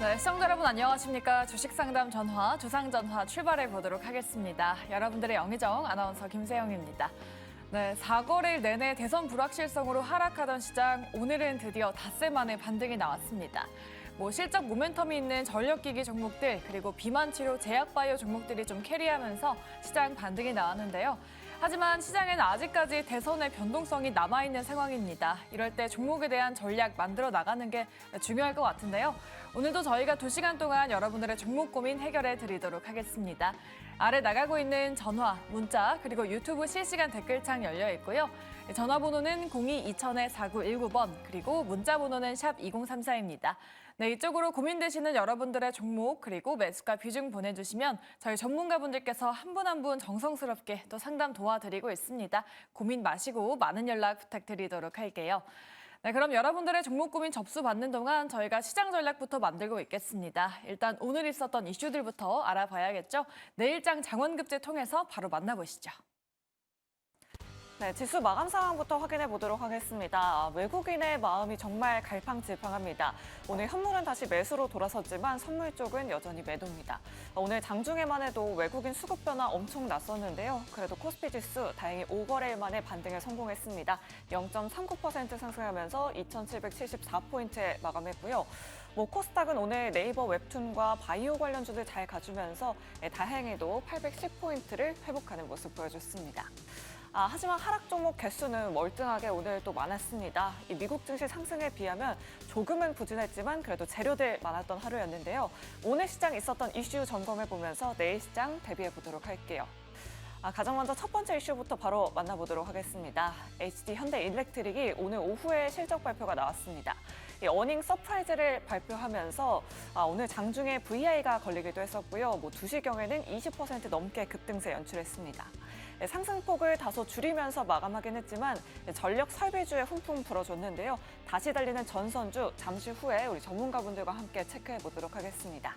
네, 시청자 여러분 안녕하십니까. 주식상담 전화, 주상전화 출발해 보도록 하겠습니다. 여러분들의 영의정 아나운서 김세영입니다. 네, 4거래일 내내 대선 불확실성으로 하락하던 시장, 오늘은 드디어 닷새 만에 반등이 나왔습니다. 실적 모멘텀이 있는 전력기기 종목들, 그리고 비만 치료, 제약바이오 종목들이 좀 캐리하면서 시장 반등이 나왔는데요. 하지만 시장에는 아직까지 대선의 변동성이 남아있는 상황입니다. 이럴 때 종목에 대한 전략 만들어 나가는 게 중요할 것 같은데요. 오늘도 저희가 2시간 동안 여러분들의 종목 고민 해결해 드리도록 하겠습니다. 아래 나가고 있는 전화, 문자, 그리고 유튜브 실시간 댓글창 열려 있고요. 전화번호는 02-2000-4919번, 그리고 문자번호는 샵 2034입니다. 네, 이쪽으로 고민되시는 여러분들의 종목, 그리고 매수가 비중 보내주시면 저희 전문가분들께서 한 분 한 분 정성스럽게 또 상담 도와드리고 있습니다. 고민 마시고 많은 연락 부탁드리도록 할게요. 네, 그럼 여러분들의 종목 고민 접수 받는 동안 저희가 시장 전략부터 만들고 있겠습니다. 일단 오늘 있었던 이슈들부터 알아봐야겠죠. 내일장 장원급제 통해서 바로 만나보시죠. 네, 지수 마감 상황부터 확인해 보도록 하겠습니다. 외국인의 마음이 정말 갈팡질팡합니다. 오늘 현물은 다시 매수로 돌아섰지만 선물 쪽은 여전히 매도입니다. 오늘 장중에만 해도 외국인 수급 변화 엄청 났었는데요. 그래도 코스피 지수 다행히 5거래일 만에 반등에 성공했습니다. 0.39% 상승하면서 2,774포인트에 마감했고요. 코스닥은 오늘 네이버 웹툰과 바이오 관련주들 잘 가주면서 다행히도 810포인트를 회복하는 모습 보여줬습니다. 하지만 하락 종목 개수는 월등하게 오늘 또 많았습니다. 이 미국 증시 상승에 비하면 조금은 부진했지만 그래도 재료들 많았던 하루였는데요. 오늘 시장 있었던 이슈 점검해보면서 내일 시장 대비해보도록 할게요. 가장 먼저 첫 번째 이슈부터 바로 만나보도록 하겠습니다. HD 현대일렉트릭이 오늘 오후에 실적 발표가 나왔습니다. 어닝 서프라이즈를 발표하면서 오늘 장중에 VI가 걸리기도 했었고요. 2시경에는 20% 넘게 급등세 연출했습니다. 상승폭을 다소 줄이면서 마감하긴 했지만 전력 설비주에 훈풍 불어줬는데요. 다시 달리는 전선주 잠시 후에 우리 전문가분들과 함께 체크해 보도록 하겠습니다.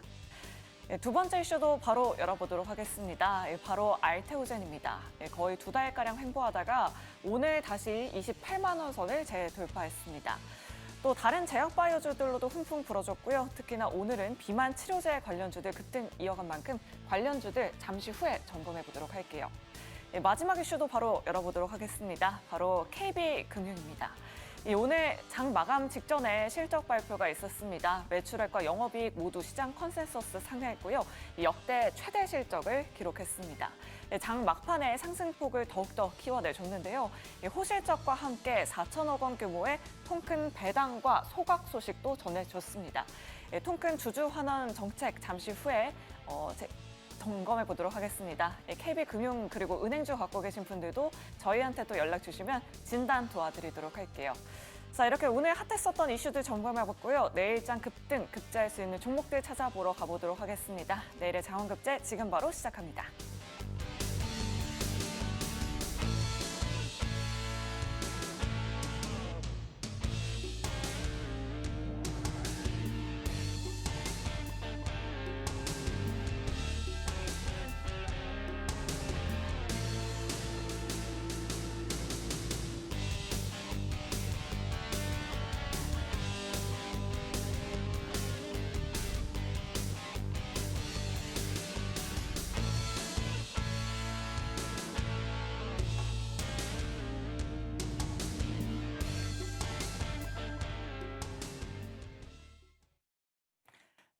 두 번째 이슈도 바로 열어보도록 하겠습니다. 바로 알테오젠입니다. 거의 2달가량 횡보하다가 오늘 다시 28만 원 선을 재돌파했습니다. 또 다른 제약바이오주들로도 훈풍 불어줬고요. 특히나 오늘은 비만 치료제 관련주들 급등 이어간 만큼 관련주들 잠시 후에 점검해 보도록 할게요. 마지막 이슈도 바로 열어보도록 하겠습니다. 바로 KB금융입니다. 오늘 장 마감 직전에 실적 발표가 있었습니다. 매출액과 영업이익 모두 시장 컨센서스 상회했고요. 역대 최대 실적을 기록했습니다. 장 막판에 상승폭을 더욱더 키워내줬는데요. 호실적과 함께 4천억 원 규모의 통큰 배당과 소각 소식도 전해줬습니다. 통큰 주주 환원 정책 잠시 후에 점검해 보도록 하겠습니다. KB금융 그리고 은행주 갖고 계신 분들도 저희한테 또 연락 주시면 진단 도와드리도록 할게요. 자, 이렇게 오늘 핫했었던 이슈들 점검해봤고요. 내일장 급등, 급제할 수 있는 종목들 찾아보러 가보도록 하겠습니다. 내일의 장원급제 지금 바로 시작합니다.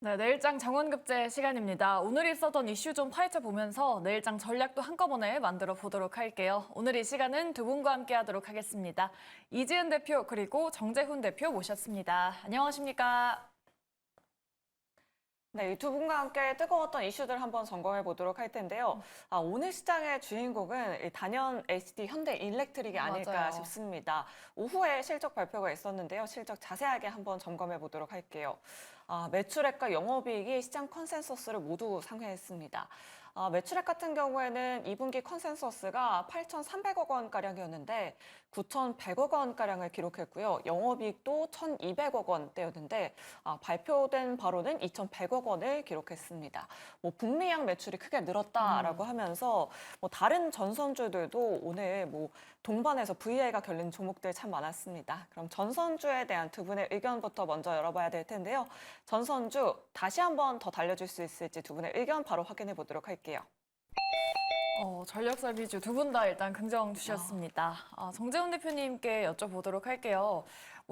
네, 내일장 장원급제 시간입니다. 오늘 있었던 이슈 좀 파헤쳐 보면서 내일장 전략도 한꺼번에 만들어 보도록 할게요. 오늘 이 시간은 두 분과 함께 하도록 하겠습니다. 이지은 대표 그리고 정재훈 대표 모셨습니다. 안녕하십니까? 네, 이 두 분과 함께 뜨거웠던 이슈들 한번 점검해 보도록 할 텐데요. 오늘 시장의 주인공은 단연 HD 현대일렉트릭이 아닐까 맞아요. 싶습니다. 오후에 실적 발표가 있었는데요. 실적 자세하게 한번 점검해 보도록 할게요. 매출액과 영업이익이 시장 컨센서스를 모두 상회했습니다. 매출액 같은 경우에는 2분기 컨센서스가 8,300억 원가량이었는데 9,100억 원가량을 기록했고요. 영업이익도 1,200억 원대였는데 발표된 바로는 2,100억 원을 기록했습니다. 북미양 매출이 크게 늘었다라고 하면서 다른 전선주들도 오늘 동반해서 VI가 결린 종목들 참 많았습니다. 그럼 전선주에 대한 두 분의 의견부터 먼저 열어봐야 될 텐데요. 전선주 다시 한번 더 달려줄 수 있을지 두 분의 의견 바로 확인해 보도록 할게요. 전력설 비주 두 분 다 일단 긍정 주셨습니다. 정재훈 대표님께 여쭤보도록 할게요.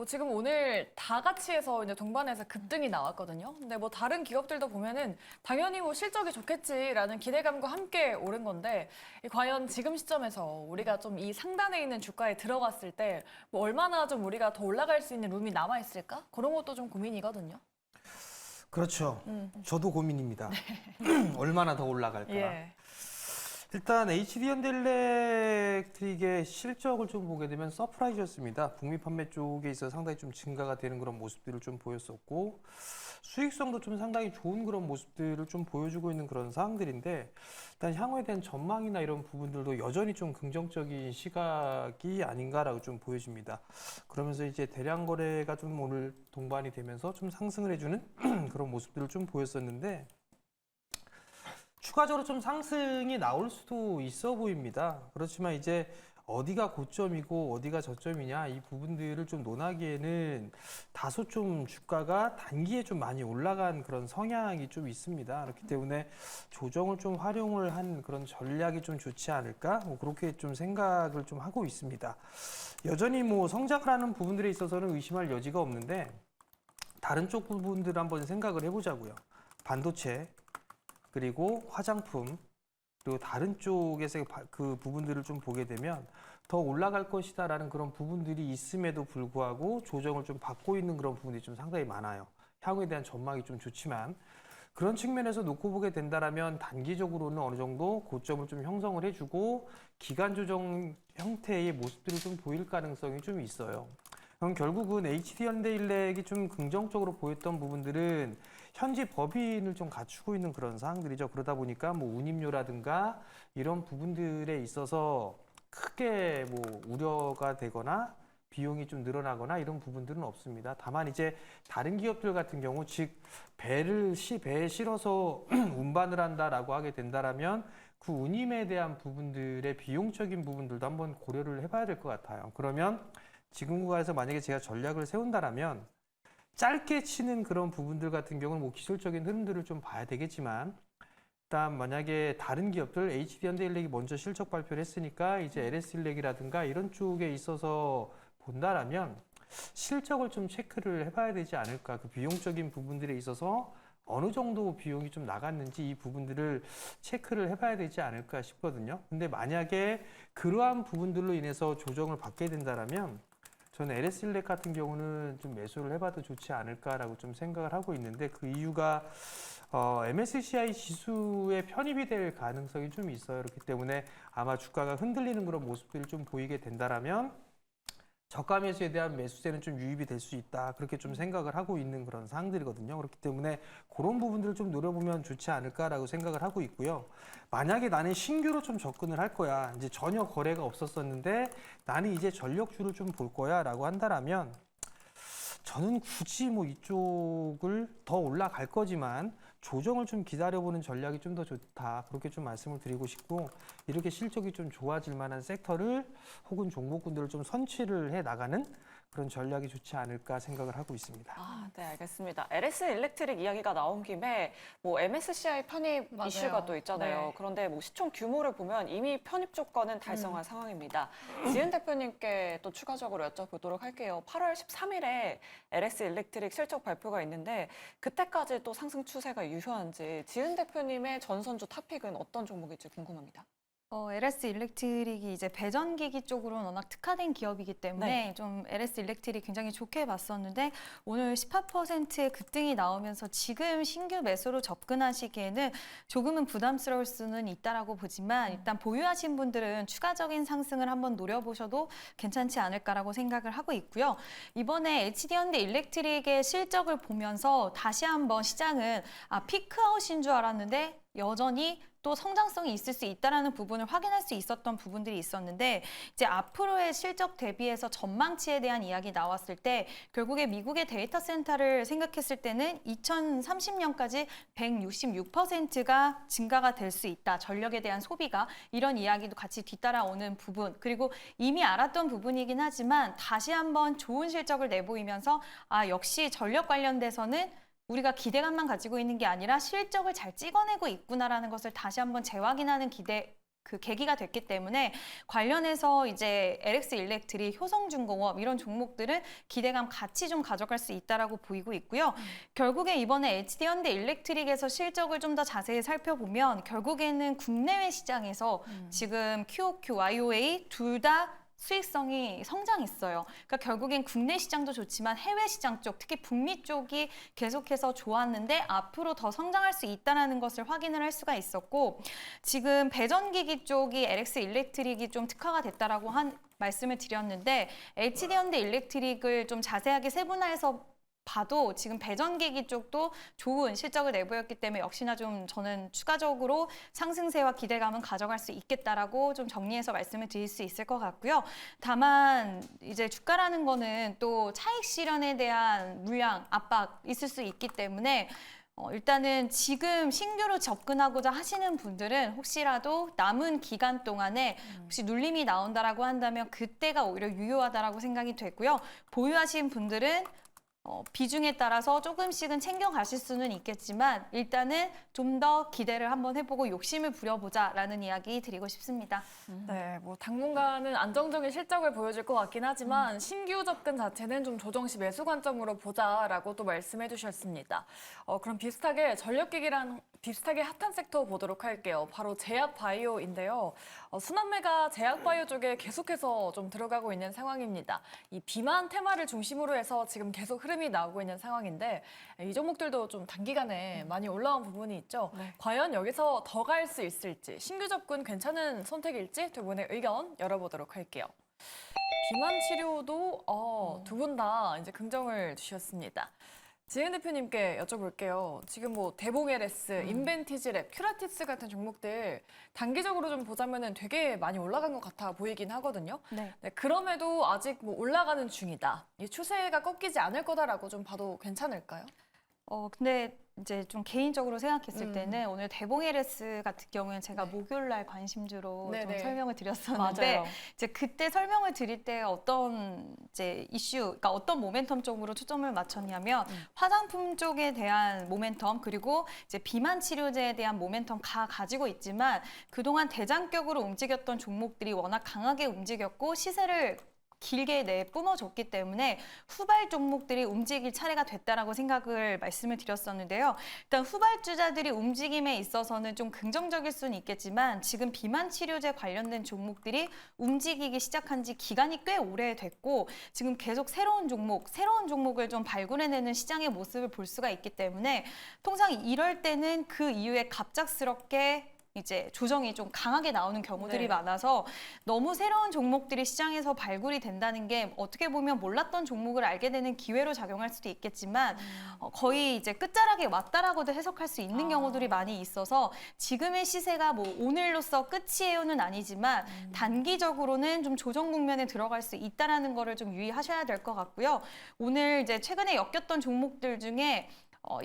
지금 오늘 다 같이 해서 이제 동반해서 급등이 나왔거든요. 근데 다른 기업들도 보면은 당연히 실적이 좋겠지라는 기대감과 함께 오른 건데 과연 지금 시점에서 우리가 좀 이 상단에 있는 주가에 들어갔을 때 얼마나 좀 우리가 더 올라갈 수 있는 룸이 남아 있을까? 그런 것도 좀 고민이거든요. 그렇죠. 저도 고민입니다. 얼마나 더 올라갈까. 예. 일단 HD현대일렉트릭의 실적을 좀 보게 되면 서프라이즈였습니다. 북미 판매 쪽에 있어서 상당히 좀 증가가 되는 그런 모습들을 좀 보였었고 수익성도 좀 상당히 좋은 그런 모습들을 좀 보여주고 있는 그런 상황들인데 일단 향후에 대한 전망이나 이런 부분들도 여전히 좀 긍정적인 시각이 아닌가라고 좀 보여집니다. 그러면서 이제 대량 거래가 좀 오늘 동반이 되면서 좀 상승을 해주는 그런 모습들을 좀 보였었는데 추가적으로 좀 상승이 나올 수도 있어 보입니다. 그렇지만 이제 어디가 고점이고 어디가 저점이냐 이 부분들을 좀 논하기에는 다소 좀 주가가 단기에 좀 많이 올라간 그런 성향이 좀 있습니다. 그렇기 때문에 조정을 좀 활용을 한 그런 전략이 좀 좋지 않을까 그렇게 좀 생각을 좀 하고 있습니다. 여전히 성장을 하는 부분들에 있어서는 의심할 여지가 없는데 다른 쪽 부분들을 한번 생각을 해보자고요. 반도체 그리고 화장품 그리고 다른 쪽에서 그 부분들을 좀 보게 되면 더 올라갈 것이다라는 그런 부분들이 있음에도 불구하고 조정을 좀 받고 있는 그런 부분들이 좀 상당히 많아요. 향후에 대한 전망이 좀 좋지만 그런 측면에서 놓고 보게 된다라면 단기적으로는 어느 정도 고점을 좀 형성을 해주고 기간 조정 형태의 모습들을 좀 보일 가능성이 좀 있어요. 그럼 결국은 HD현대일렉이 좀 긍정적으로 보였던 부분들은 현지 법인을 좀 갖추고 있는 그런 사항들이죠. 그러다 보니까 운임료라든가 이런 부분들에 있어서 크게 우려가 되거나 비용이 좀 늘어나거나 이런 부분들은 없습니다. 다만 이제 다른 기업들 같은 경우 즉 배에 실어서 운반을 한다라고 하게 된다라면 그 운임에 대한 부분들의 비용적인 부분들도 한번 고려를 해봐야 될 것 같아요. 그러면 지금 구간에서 만약에 제가 전략을 세운다라면 짧게 치는 그런 부분들 같은 경우는 기술적인 흐름들을 좀 봐야 되겠지만 일단 만약에 다른 기업들 HD현대일렉이 먼저 실적 발표를 했으니까 이제 LS일렉이라든가 이런 쪽에 있어서 본다라면 실적을 좀 체크를 해봐야 되지 않을까. 그 비용적인 부분들에 있어서 어느 정도 비용이 좀 나갔는지 이 부분들을 체크를 해봐야 되지 않을까 싶거든요. 근데 만약에 그러한 부분들로 인해서 조정을 받게 된다라면 저는 LS일렉 같은 경우는 좀 매수를 해봐도 좋지 않을까라고 좀 생각을 하고 있는데 그 이유가 MSCI 지수에 편입이 될 가능성이 좀 있어요. 그렇기 때문에 아마 주가가 흔들리는 그런 모습들이 좀 보이게 된다라면 저가 매수에 대한 매수세는 좀 유입이 될 수 있다. 그렇게 좀 생각을 하고 있는 그런 사항들이거든요. 그렇기 때문에 그런 부분들을 좀 노려보면 좋지 않을까라고 생각을 하고 있고요. 만약에 나는 신규로 좀 접근을 할 거야. 이제 전혀 거래가 없었었는데 나는 이제 전력주를 좀 볼 거야 라고 한다라면 저는 굳이 이쪽을 더 올라갈 거지만 조정을 좀 기다려보는 전략이 좀 더 좋다. 그렇게 좀 말씀을 드리고 싶고 이렇게 실적이 좀 좋아질 만한 섹터를 혹은 종목군들을 좀 선취를 해 나가는 그런 전략이 좋지 않을까 생각을 하고 있습니다. 네, 알겠습니다. LS일렉트릭 이야기가 나온 김에 MSCI 편입 맞아요. 이슈가 또 있잖아요. 네. 그런데 시총 규모를 보면 이미 편입 조건은 달성한 상황입니다. 지은 대표님께 또 추가적으로 여쭤보도록 할게요. 8월 13일에 LS일렉트릭 실적 발표가 있는데 그때까지 또 상승 추세가 유효한지 지은 대표님의 전선주 탑픽은 어떤 종목일지 궁금합니다. LS일렉트릭이 이제 배전기기 쪽으로는 워낙 특화된 기업이기 때문에 좀 LS일렉트릭 굉장히 좋게 봤었는데 오늘 18%의 급등이 나오면서 지금 신규 매수로 접근하시기에는 조금은 부담스러울 수는 있다라고 보지만 일단 보유하신 분들은 추가적인 상승을 한번 노려보셔도 괜찮지 않을까라고 생각을 하고 있고요. 이번에 HD현대일렉트릭의 실적을 보면서 다시 한번 시장은 피크아웃인 줄 알았는데 여전히 또 성장성이 있을 수 있다라는 부분을 확인할 수 있었던 부분들이 있었는데 이제 앞으로의 실적 대비해서 전망치에 대한 이야기 나왔을 때 결국에 미국의 데이터 센터를 생각했을 때는 2030년까지 166%가 증가가 될 수 있다. 전력에 대한 소비가 이런 이야기도 같이 뒤따라오는 부분 그리고 이미 알았던 부분이긴 하지만 다시 한번 좋은 실적을 내보이면서 역시 전력 관련돼서는 우리가 기대감만 가지고 있는 게 아니라 실적을 잘 찍어내고 있구나라는 것을 다시 한번 재확인하는 계기가 됐기 때문에 관련해서 이제 LX 일렉트릭, 효성중공업 이런 종목들은 기대감 같이 좀 가져갈 수 있다라고 보이고 있고요. 결국에 이번에 HD현대 일렉트릭에서 실적을 좀 더 자세히 살펴보면 결국에는 국내외 시장에서 지금 QOQ, YOA 둘 다 수익성이 성장했어요. 그러니까 결국엔 국내 시장도 좋지만 해외 시장 쪽, 특히 북미 쪽이 계속해서 좋았는데 앞으로 더 성장할 수 있다는 것을 확인을 할 수가 있었고 지금 배전기기 쪽이 LX 일렉트릭이 좀 특화가 됐다라고 말씀을 드렸는데 HD현대 일렉트릭을 좀 자세하게 세분화해서 봐도 지금 배전기기 쪽도 좋은 실적을 내보였기 때문에 역시나 좀 저는 추가적으로 상승세와 기대감은 가져갈 수 있겠다라고 좀 정리해서 말씀을 드릴 수 있을 것 같고요. 다만 이제 주가라는 거는 또 차익 실현에 대한 물량 압박 있을 수 있기 때문에 일단은 지금 신규로 접근하고자 하시는 분들은 혹시라도 남은 기간 동안에 혹시 눌림이 나온다라고 한다면 그때가 오히려 유효하다라고 생각이 되고요. 보유하신 분들은 비중에 따라서 조금씩은 챙겨가실 수는 있겠지만 일단은 좀 더 기대를 한번 해보고 욕심을 부려보자라는 이야기 드리고 싶습니다. 네, 뭐 당분간은 안정적인 실적을 보여줄 것 같긴 하지만 신규 접근 자체는 좀 조정 시 매수 관점으로 보자라고 또 말씀해 주셨습니다. 그럼 비슷하게 전력기기랑 비슷하게 핫한 섹터 보도록 할게요. 바로 제약바이오인데요. 순환매가 제약바이오 쪽에 계속해서 좀 들어가고 있는 상황입니다. 이 비만 테마를 중심으로 해서 지금 계속 흐름이 나오고 있는 상황인데 이 종목들도 좀 단기간에 많이 올라온 부분이 있죠. 네. 과연 여기서 더 갈 수 있을지, 신규 접근 괜찮은 선택일지 두 분의 의견 열어보도록 할게요. 비만 치료도 두 분 다 이제 긍정을 주셨습니다. 지은 대표님께 여쭤볼게요. 지금 뭐 대봉 LS, 인벤티지랩, 큐라티스 같은 종목들 단기적으로 좀 보자면은 되게 많이 올라간 것 같아 보이긴 하거든요. 네. 네, 그럼에도 아직 뭐 올라가는 중이다. 이 추세가 꺾이지 않을 거다라고 좀 봐도 괜찮을까요? 근데 이제 좀 개인적으로 생각했을 때는 오늘 대봉 LS 같은 경우에는 제가 목요일 날 관심주로 좀 네네. 설명을 드렸었는데 맞아요. 이제 그때 설명을 드릴 때 어떤 이제 이슈, 그러니까 어떤 모멘텀 쪽으로 초점을 맞췄냐면 화장품 쪽에 대한 모멘텀 그리고 이제 비만 치료제에 대한 모멘텀 가지고 있지만 그동안 대장격으로 움직였던 종목들이 워낙 강하게 움직였고 시세를 길게 뿜어줬기 때문에 후발 종목들이 움직일 차례가 됐다라고 생각을 말씀을 드렸었는데요. 일단 후발주자들이 움직임에 있어서는 좀 긍정적일 수는 있겠지만 지금 비만 치료제 관련된 종목들이 움직이기 시작한 지 기간이 꽤 오래됐고 지금 계속 새로운 종목을 좀 발굴해내는 시장의 모습을 볼 수가 있기 때문에 통상 이럴 때는 그 이후에 갑작스럽게 이제 조정이 좀 강하게 나오는 경우들이 네. 많아서 너무 새로운 종목들이 시장에서 발굴이 된다는 게 어떻게 보면 몰랐던 종목을 알게 되는 기회로 작용할 수도 있겠지만 거의 이제 끝자락에 왔다라고도 해석할 수 있는 경우들이 많이 있어서 지금의 시세가 뭐 오늘로써 끝이에요는 아니지만 단기적으로는 좀 조정 국면에 들어갈 수 있다라는 거를 좀 유의하셔야 될 것 같고요. 오늘 이제 최근에 엮였던 종목들 중에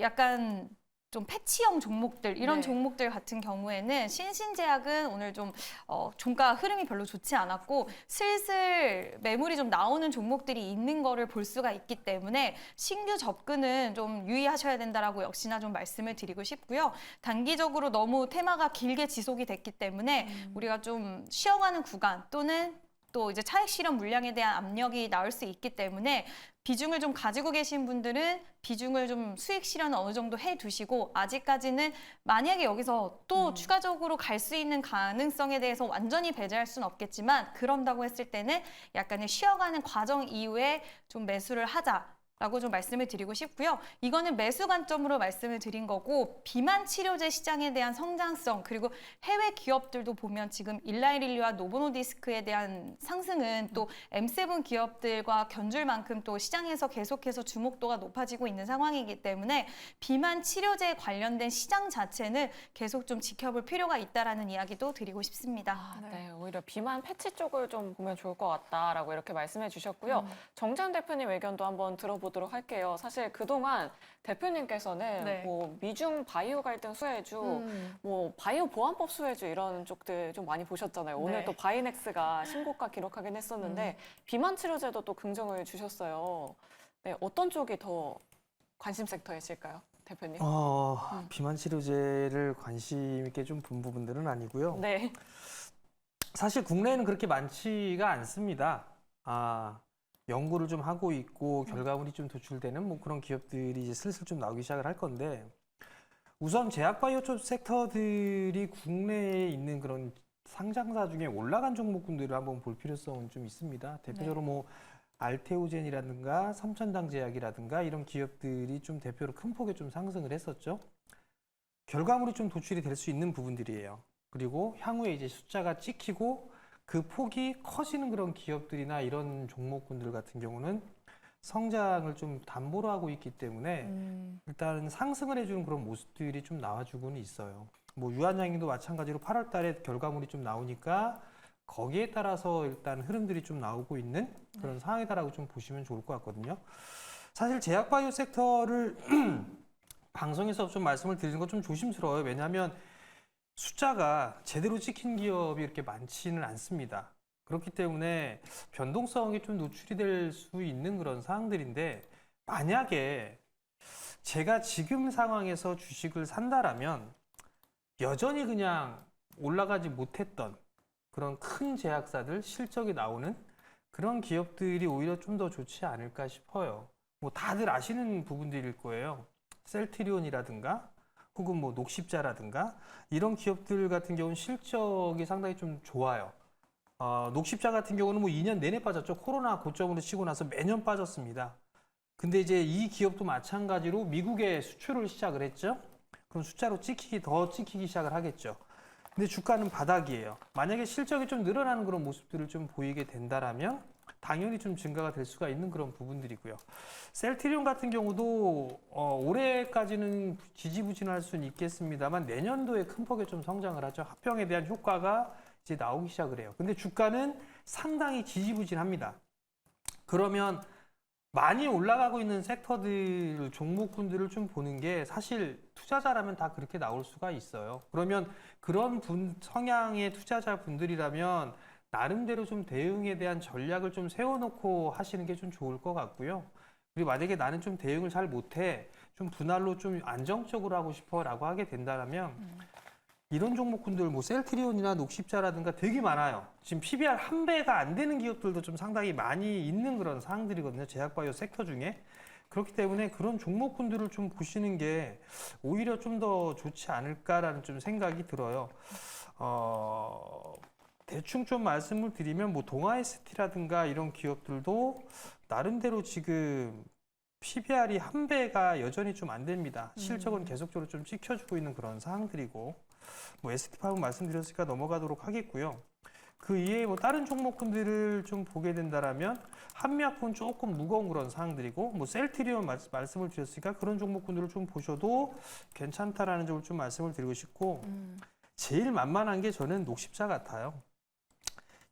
약간 좀 패치형 종목들 이런 네. 종목들 같은 경우에는 신신제약은 오늘 좀 종가 흐름이 별로 좋지 않았고 슬슬 매물이 좀 나오는 종목들이 있는 거를 볼 수가 있기 때문에 신규 접근은 좀 유의하셔야 된다라고 역시나 좀 말씀을 드리고 싶고요. 단기적으로 너무 테마가 길게 지속이 됐기 때문에 우리가 좀 쉬어가는 구간 또는 또 이제 차익 실현 물량에 대한 압력이 나올 수 있기 때문에 비중을 좀 가지고 계신 분들은 비중을 좀 수익 실현을 어느 정도 해두시고 아직까지는 만약에 여기서 또 추가적으로 갈 수 있는 가능성에 대해서 완전히 배제할 수는 없겠지만 그런다고 했을 때는 약간의 쉬어가는 과정 이후에 좀 매수를 하자. 라고 좀 말씀을 드리고 싶고요. 이거는 매수 관점으로 말씀을 드린 거고 비만 치료제 시장에 대한 성장성 그리고 해외 기업들도 보면 지금 일라이릴리와 노보노디스크에 대한 상승은 또 M7 기업들과 견줄 만큼 또 시장에서 계속해서 주목도가 높아지고 있는 상황이기 때문에 비만 치료제에 관련된 시장 자체는 계속 좀 지켜볼 필요가 있다라는 이야기도 드리고 싶습니다. 네, 오히려 비만 패치 쪽을 좀 보면 좋을 것 같다라고 이렇게 말씀해 주셨고요. 정재현 대표님 의견도 한번 들어보도록 할게요. 사실 그동안 대표님께서는 네. 뭐 미중 바이오 갈등 수혜주, 뭐 바이오 보안법 수혜주 이런 쪽들 좀 많이 보셨잖아요. 오늘 네. 또 바이넥스가 신고가 기록하긴 했었는데 비만 치료제도 또 긍정을 주셨어요. 네, 어떤 쪽이 더 관심 섹터이실까요, 대표님? 비만 치료제를 관심 있게 좀 본 부분들은 아니고요. 네. 사실 국내에는 그렇게 많지가 않습니다. 연구를 좀 하고 있고 결과물이 좀 도출되는 뭐 그런 기업들이 이제 슬슬 좀 나오기 시작을 할 건데 우선 제약바이오 쪽 섹터들이 국내에 있는 그런 상장사 중에 올라간 종목군들을 한번 볼 필요성은 좀 있습니다. 대표적으로 뭐 알테오젠이라든가 삼천당제약이라든가 이런 기업들이 좀 대표로 큰 폭의 좀 상승을 했었죠. 결과물이 좀 도출이 될 수 있는 부분들이에요. 그리고 향후에 이제 숫자가 찍히고 그 폭이 커지는 그런 기업들이나 이런 종목군들 같은 경우는 성장을 좀 담보로 하고 있기 때문에 일단 상승을 해주는 그런 모습들이 좀 나와주고는 있어요. 뭐 유한양행도 마찬가지로 8월 달에 결과물이 좀 나오니까 거기에 따라서 일단 흐름들이 좀 나오고 있는 그런 상황이다라고 좀 보시면 좋을 것 같거든요. 사실 제약바이오 섹터를 방송에서 좀 말씀을 드리는 건 좀 조심스러워요. 왜냐하면 숫자가 제대로 찍힌 기업이 이렇게 많지는 않습니다. 그렇기 때문에 변동성이 좀 노출이 될 수 있는 그런 사항들인데 만약에 제가 지금 상황에서 주식을 산다라면 여전히 그냥 올라가지 못했던 그런 큰 제약사들 실적이 나오는 그런 기업들이 오히려 좀 더 좋지 않을까 싶어요. 뭐 다들 아시는 부분들일 거예요. 셀트리온이라든가 혹은 뭐 녹십자라든가 이런 기업들 같은 경우는 실적이 상당히 좀 좋아요. 녹십자 같은 경우는 뭐 2년 내내 빠졌죠. 코로나 고점으로 치고 나서 매년 빠졌습니다. 근데 이제 이 기업도 마찬가지로 미국에 수출을 시작을 했죠. 그럼 숫자로 더 찍히기 시작을 하겠죠. 근데 주가는 바닥이에요. 만약에 실적이 좀 늘어나는 그런 모습들을 좀 보이게 된다라면 당연히 좀 증가가 될 수가 있는 그런 부분들이고요. 셀트리온 같은 경우도 올해까지는 지지부진할 수는 있겠습니다만 내년도에 큰 폭의 좀 성장을 하죠. 합병에 대한 효과가 이제 나오기 시작을 해요. 근데 주가는 상당히 지지부진합니다. 그러면 많이 올라가고 있는 섹터들, 종목군들을 좀 보는 게 사실 투자자라면 다 그렇게 나올 수가 있어요. 그러면 그런 성향의 투자자분들이라면 나름대로 좀 대응에 대한 전략을 좀 세워놓고 하시는 게 좀 좋을 것 같고요. 그리고 만약에 나는 좀 대응을 잘 못해, 좀 분할로 좀 안정적으로 하고 싶어라고 하게 된다면 이런 종목군들, 뭐 셀트리온이나 녹십자라든가 되게 많아요. 지금 PBR 1배가 안 되는 기업들도 좀 상당히 많이 있는 그런 사항들이거든요. 제약바이오 섹터 중에. 그렇기 때문에 그런 종목군들을 좀 보시는 게 오히려 좀 더 좋지 않을까라는 좀 생각이 들어요. 대충 좀 말씀을 드리면 뭐 동아ST라든가 이런 기업들도 나름대로 지금 PBR이 1배가 여전히 좀 안 됩니다. 실적은 계속적으로 좀 찍혀주고 있는 그런 사항들이고 뭐 ST5 말씀드렸으니까 넘어가도록 하겠고요. 그 이외에 뭐 다른 종목군들을 좀 보게 된다라면 한미약품은 조금 무거운 그런 사항들이고 뭐 셀트리온 말씀을 드렸으니까 그런 종목군들을 좀 보셔도 괜찮다라는 점을 좀 말씀을 드리고 싶고 제일 만만한 게 저는 녹십자 같아요.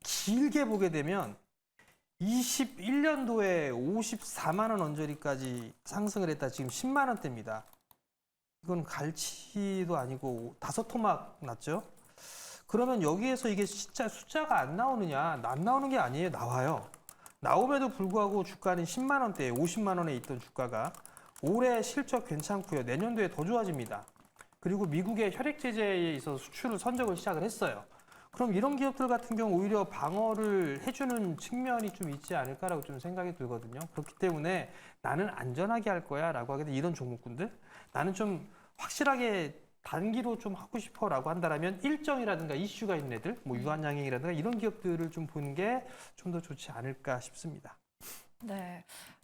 길게 보게 되면 21년도에 54만 원 언저리까지 상승을 했다. 지금 10만 원대입니다. 이건 갈치도 아니고 5토막 났죠. 그러면 여기에서 이게 진짜 숫자가 안 나오느냐? 안 나오는 게 아니에요. 나와요. 나옴에도 불구하고 주가는 10만 원대에 50만 원에 있던 주가가 올해 실적 괜찮고요. 내년도에 더 좋아집니다. 그리고 미국의 혈액 제재에 있어서 수출을 선적을 시작을 했어요. 그럼 이런 기업들 같은 경우 오히려 방어를 해주는 측면이 좀 있지 않을까라고 좀 생각이 들거든요. 그렇기 때문에 나는 안전하게 할 거야 라고 하게 된 이런 종목군들, 나는 좀 확실하게 단기로 좀 하고 싶어라고 한다면 일정이라든가 이슈가 있는 애들, 뭐 유한양행이라든가 이런 기업들을 좀 보는 게 좀 더 좋지 않을까 싶습니다. 네.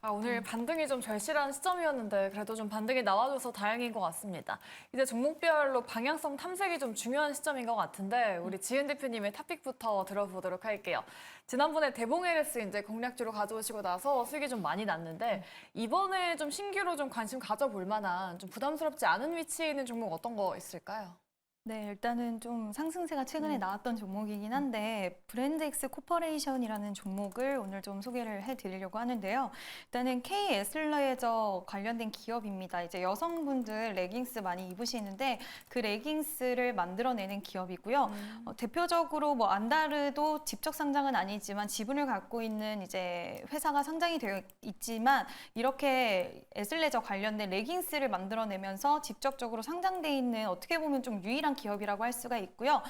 오늘 반등이 좀 절실한 시점이었는데 그래도 좀 반등이 나와줘서 다행인 것 같습니다. 이제 종목별로 방향성 탐색이 좀 중요한 시점인 것 같은데 우리 지은 대표님의 탑픽부터 들어보도록 할게요. 지난번에 대봉 LS 이제 공략주로 가져오시고 나서 수익이 좀 많이 났는데 이번에 좀 신규로 좀 관심 가져볼 만한 좀 부담스럽지 않은 위치에 있는 종목 어떤 거 있을까요? 네, 일단은 좀 상승세가 최근에 나왔던 종목이긴 한데 브랜드엑스 코퍼레이션이라는 종목을 오늘 좀 소개를 해드리려고 하는데요. 일단은 K 애슬레저 관련된 기업입니다. 이제 여성분들 레깅스 많이 입으시는데 그 레깅스를 만들어내는 기업이고요. 대표적으로 뭐 안다르도 직접 상장은 아니지만 지분을 갖고 있는 이제 회사가 상장이 되어 있지만 이렇게 애슬레저 관련된 레깅스를 만들어내면서 직접적으로 상장돼 있는 어떻게 보면 좀 유일한 기업이라고 할 수가 있고요.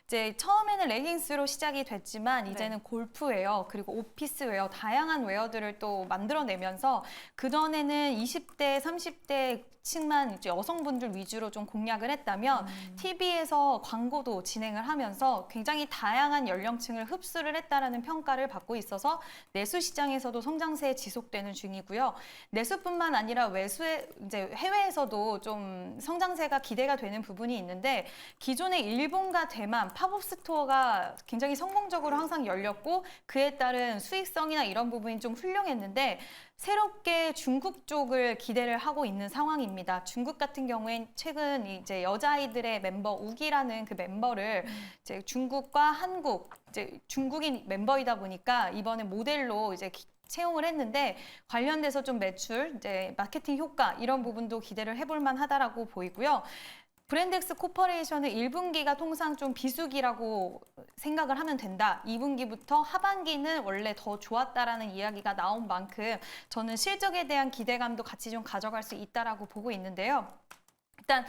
이제 처음에는 레깅스로 시작이 됐지만 이제는 골프웨어 그리고 오피스웨어 다양한 웨어들을 또 만들어내면서 그전에는 20대, 30대 층만 이제 여성분들 위주로 좀 공략을 했다면 TV에서 광고도 진행을 하면서 굉장히 다양한 연령층을 흡수를 했다라는 평가를 받고 있어서 내수 시장에서도 성장세 지속되는 중이고요. 내수뿐만 아니라 외수에 이제 해외에서도 좀 성장세가 기대가 되는 부분이 있는데 기존의 일본과 대만 팝업 스토어가 굉장히 성공적으로 항상 열렸고 그에 따른 수익성이나 이런 부분이 좀 훌륭했는데 새롭게 중국 쪽을 기대를 하고 있는 상황입니다. 중국 같은 경우엔 최근 이제 여자아이들의 멤버 우기라는 그 멤버를 이제 중국과 한국, 이제 중국인 멤버이다 보니까 이번에 모델로 이제 채용을 했는데 관련돼서 좀 매출, 이제 마케팅 효과 이런 부분도 기대를 해볼 만하다라고 보이고요. 브랜드엑스 코퍼레이션은 1분기가 통상 좀 비수기라고 생각을 하면 된다. 2분기부터 하반기는 원래 더 좋았다라는 이야기가 나온 만큼 저는 실적에 대한 기대감도 같이 좀 가져갈 수 있다라고 보고 있는데요. 일단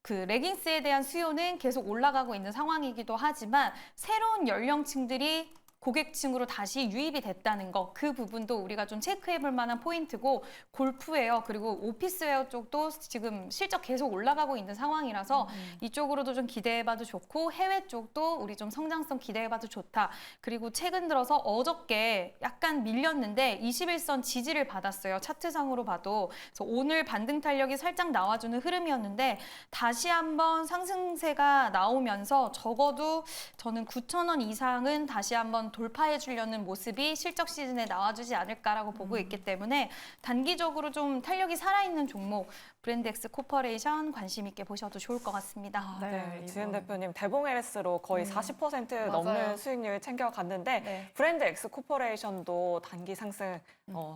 그 레깅스에 대한 수요는 계속 올라가고 있는 상황이기도 하지만 새로운 연령층들이 고객층으로 다시 유입이 됐다는 거, 그 부분도 우리가 좀 체크해 볼 만한 포인트고 골프웨어 그리고 오피스웨어 쪽도 지금 실적 계속 올라가고 있는 상황이라서 이쪽으로도 좀 기대해 봐도 좋고 해외 쪽도 우리 좀 성장성 기대해 봐도 좋다. 그리고 최근 들어서 어저께 약간 밀렸는데 21선 지지를 받았어요. 차트상으로 봐도. 그래서 오늘 반등 탄력이 살짝 나와주는 흐름이었는데 다시 한번 상승세가 나오면서 적어도 저는 9,000원 이상은 다시 한번 돌파해 주려는 모습이 실적 시즌에 나와주지 않을까라고 보고 있기 때문에 단기적으로 좀 탄력이 살아있는 종목 브랜드엑스 코퍼레이션 관심 있게 보셔도 좋을 것 같습니다. 네, 지은 대표님 대봉 LS로 거의 40% 맞아요. 넘는 수익률 챙겨갔는데 네. 브랜드엑스 코퍼레이션도 단기 상승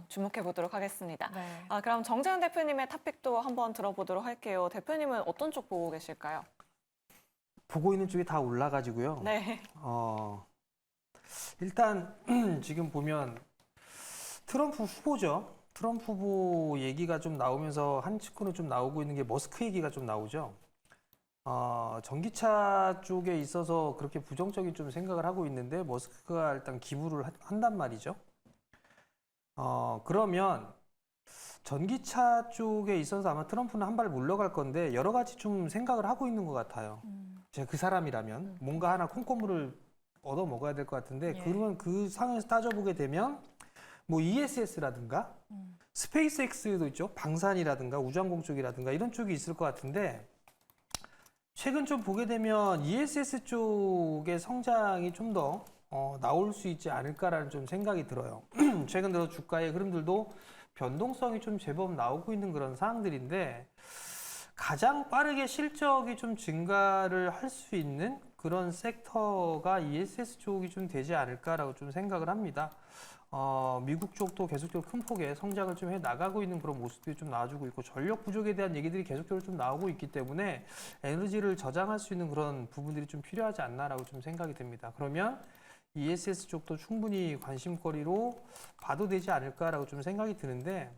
주목해 보도록 하겠습니다. 네. 그럼 정재훈 대표님의 탑픽도 한번 들어보도록 할게요. 대표님은 어떤 쪽 보고 계실까요? 보고 있는 쪽이 다 올라가지고요. 네. 일단 지금 보면 트럼프 후보죠. 트럼프 후보 얘기가 좀 나오면서 한 측근으로 좀 나오고 있는 게 머스크 얘기가 좀 나오죠. 전기차 쪽에 있어서 그렇게 부정적인 좀 생각을 하고 있는데 머스크가 일단 기부를 한단 말이죠. 그러면 전기차 쪽에 있어서 아마 트럼프는 한 발 물러갈 건데 여러 가지 좀 생각을 하고 있는 것 같아요. 제가 그 사람이라면 뭔가 하나 콩고물을 얻어 먹어야 될 것 같은데 그러면 그 상황에서 따져보게 되면 뭐 ESS라든가 스페이스X도 있죠. 방산이라든가 우주항공 쪽이라든가 이런 쪽이 있을 것 같은데 최근 좀 보게 되면 ESS 쪽의 성장이 좀 더 나올 수 있지 않을까라는 좀 생각이 들어요. 최근 들어 주가의 흐름들도 변동성이 좀 제법 나오고 있는 그런 상황들인데 가장 빠르게 실적이 좀 증가를 할 수 있는 그런 섹터가 ESS 쪽이 좀 되지 않을까라고 좀 생각을 합니다. 미국 쪽도 계속적으로 큰 폭의 성장을 좀 해 나가고 있는 그런 모습들이 좀 나와주고 있고 전력 부족에 대한 얘기들이 계속적으로 좀 나오고 있기 때문에 에너지를 저장할 수 있는 그런 부분들이 좀 필요하지 않나라고 좀 생각이 듭니다. 그러면 ESS 쪽도 충분히 관심거리로 봐도 되지 않을까라고 좀 생각이 드는데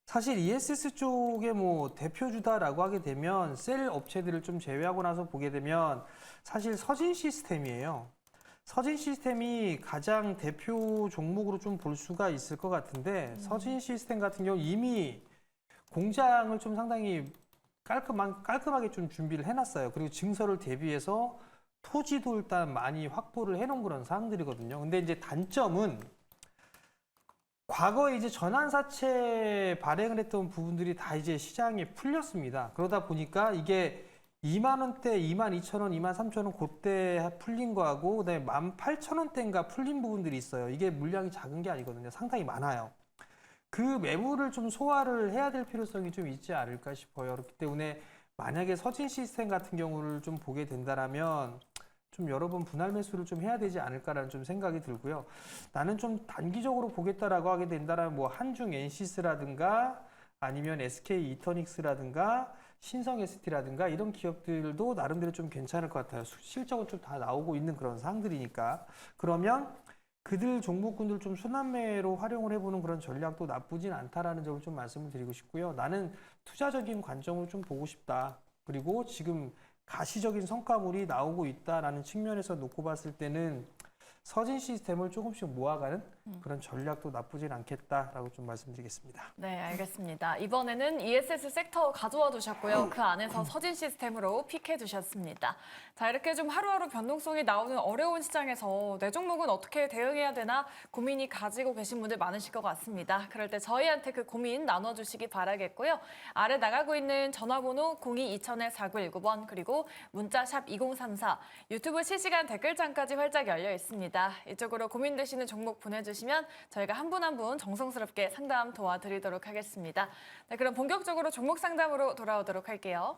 사실 ESS 쪽의 뭐 대표주다라고 하게 되면 셀 업체들을 좀 제외하고 나서 보게 되면 사실 서진 시스템이에요. 서진 시스템이 가장 대표 종목으로 좀 볼 수가 있을 것 같은데 서진 시스템 같은 경우 이미 공장을 좀 상당히 깔끔하게 좀 준비를 해놨어요. 그리고 증설을 대비해서 토지도 일단 많이 확보를 해놓은 그런 상황들이거든요. 근데 이제 단점은 과거에 이제 전환사채 발행을 했던 부분들이 다 이제 시장에 풀렸습니다. 그러다 보니까 이게 2만 원대, 2만 2천 원, 2만 3천 원 그때 풀린 거하고 그다음에 18,000원대인가 풀린 부분들이 있어요. 이게 물량이 작은 게 아니거든요. 상당히 많아요. 그 매물을 좀 소화를 해야 될 필요성이 좀 있지 않을까 싶어요. 그렇기 때문에 만약에 서진 시스템 같은 경우를 좀 보게 된다라면 좀 여러 번 분할 매수를 좀 해야 되지 않을까라는 좀 생각이 들고요. 나는 좀 단기적으로 보겠다라고 하게 된다라면 뭐 한중 엔시스라든가 아니면 SK 이터닉스라든가 신성 ST라든가 이런 기업들도 나름대로 좀 괜찮을 것 같아요. 실적은 좀 다 나오고 있는 그런 상들이니까. 그러면 그들 종목군들 좀 순환매로 활용을 해보는 그런 전략도 나쁘진 않다라는 점을 좀 말씀을 드리고 싶고요. 나는 투자적인 관점으로 좀 보고 싶다. 그리고 지금 가시적인 성과물이 나오고 있다라는 측면에서 놓고 봤을 때는 서진 시스템을 조금씩 모아가는 그런 전략도 나쁘진 않겠다라고 좀 말씀드리겠습니다. 네, 알겠습니다. 이번에는 ESS 섹터 가져와 두셨고요. 그 안에서 서진 시스템으로 픽해 두셨습니다. 자, 이렇게 좀 하루하루 변동성이 나오는 어려운 시장에서 내 종목은 어떻게 대응해야 되나 고민이 가지고 계신 분들 많으실 것 같습니다. 그럴 때 저희한테 그 고민 나눠주시기 바라겠고요. 아래 나가고 있는 전화번호 02-2000-4919번 그리고 문자샵 2034 유튜브 실시간 댓글창까지 활짝 열려 있습니다. 이쪽으로 고민되시는 종목 보내주시면 저희가 한 분 한 분 정성스럽게 상담 도와드리도록 하겠습니다. 네, 그럼 본격적으로 종목 상담으로 돌아오도록 할게요.